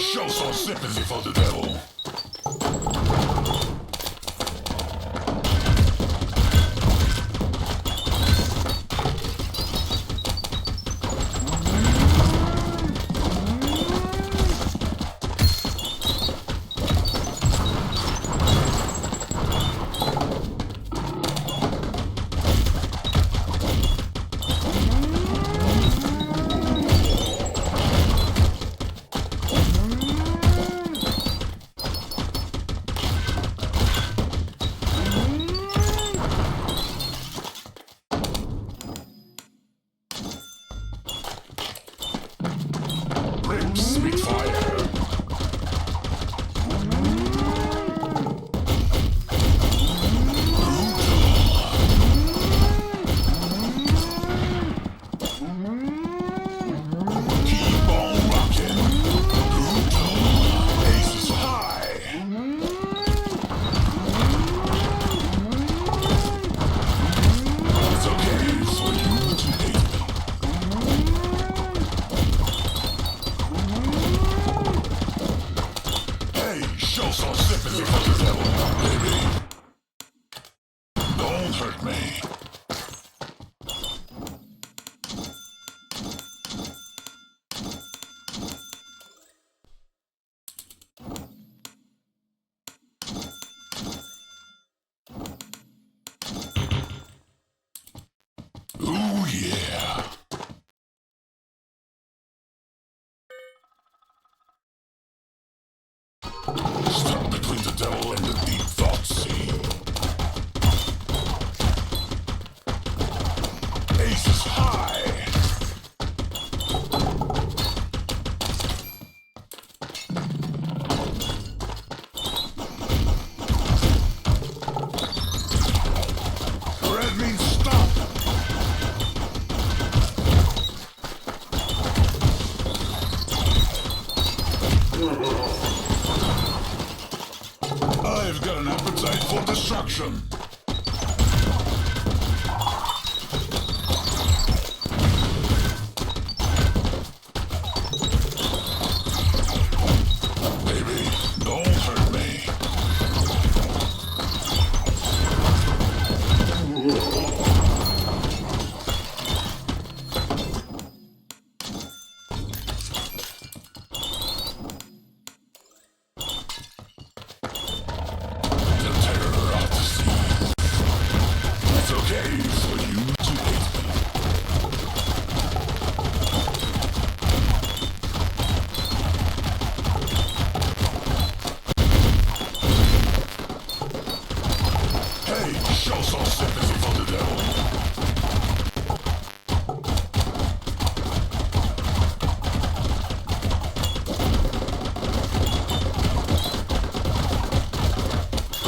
Show some sympathy for the devil. Ooh, yeah. Stuck between the devil and the deep thought sea. Aces high. Red means stop. I've got an appetite for destruction. Baby, don't hurt me. Show some sympathy for the devil.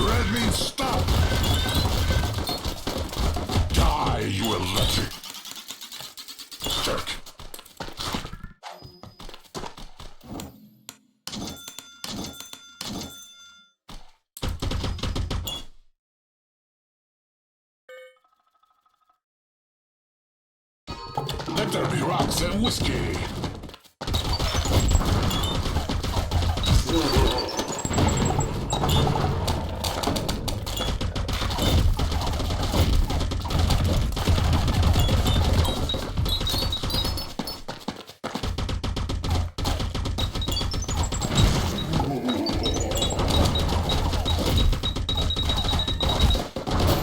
Red means stop. Die, you electric jerk. Let there be rocks and whiskey.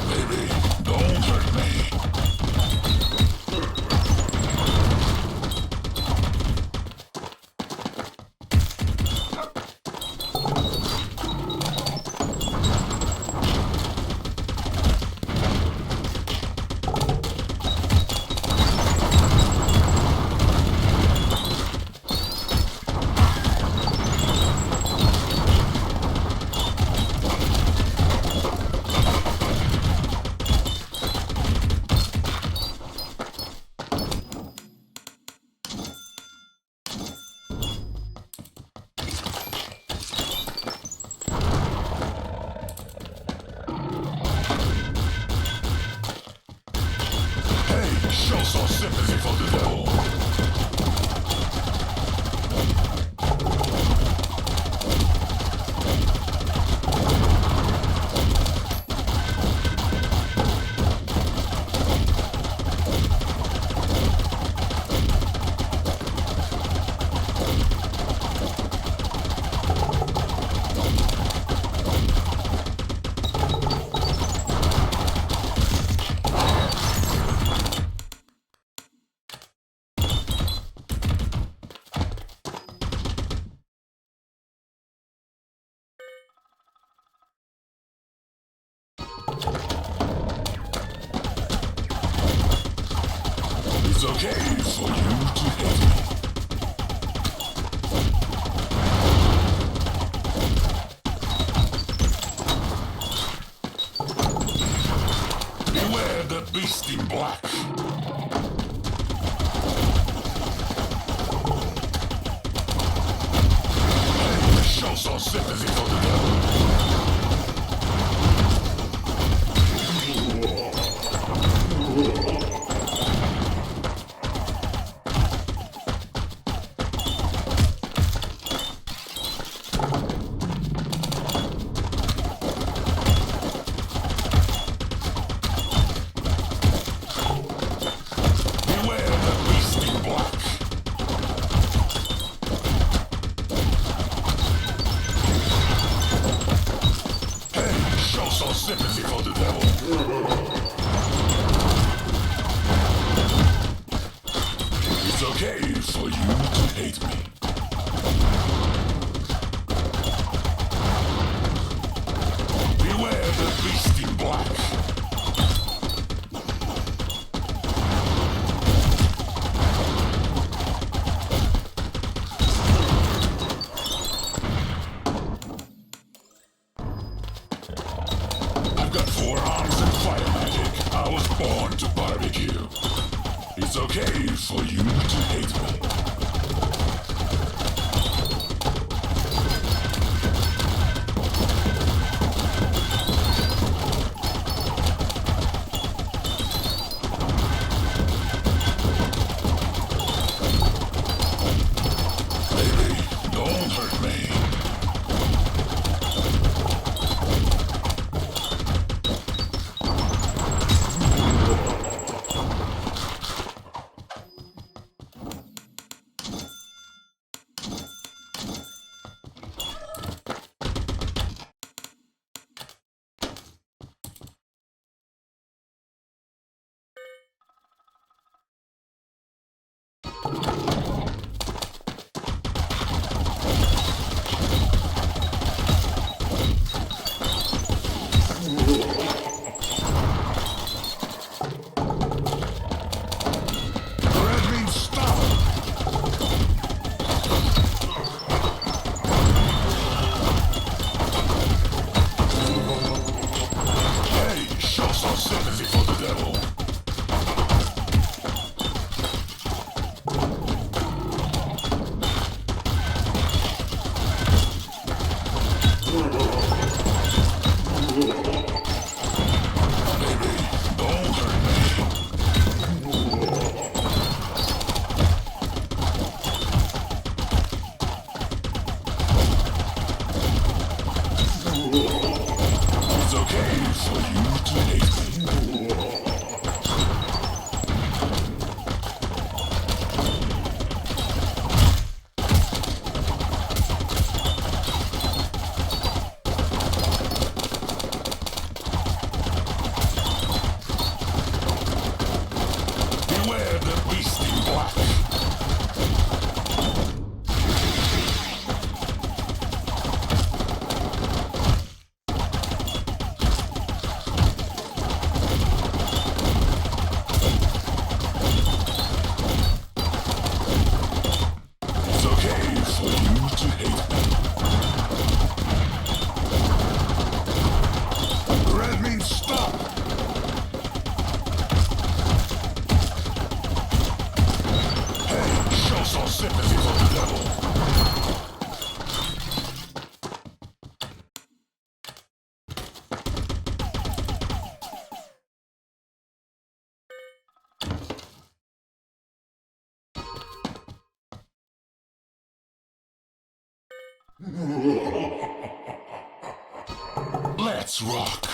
Baby, don't hurt me. okay for you to hate me. Beware the beast in black. Hey, show some sympathy for the devil. Sympathy for the devil. It's okay for you to hate me. Beware the beast in black. I've got 4 arms and fire magic. I was born to barbecue. It's okay for you to hate me. Baby, don't hurt me. Sympathy for the devil. Baby, don't hurt me. It's okay for you to hate me. Beware the beast in black. It's okay for you to hate me. Red means stop. Hey, show some sympathy for the devil. Let's rock.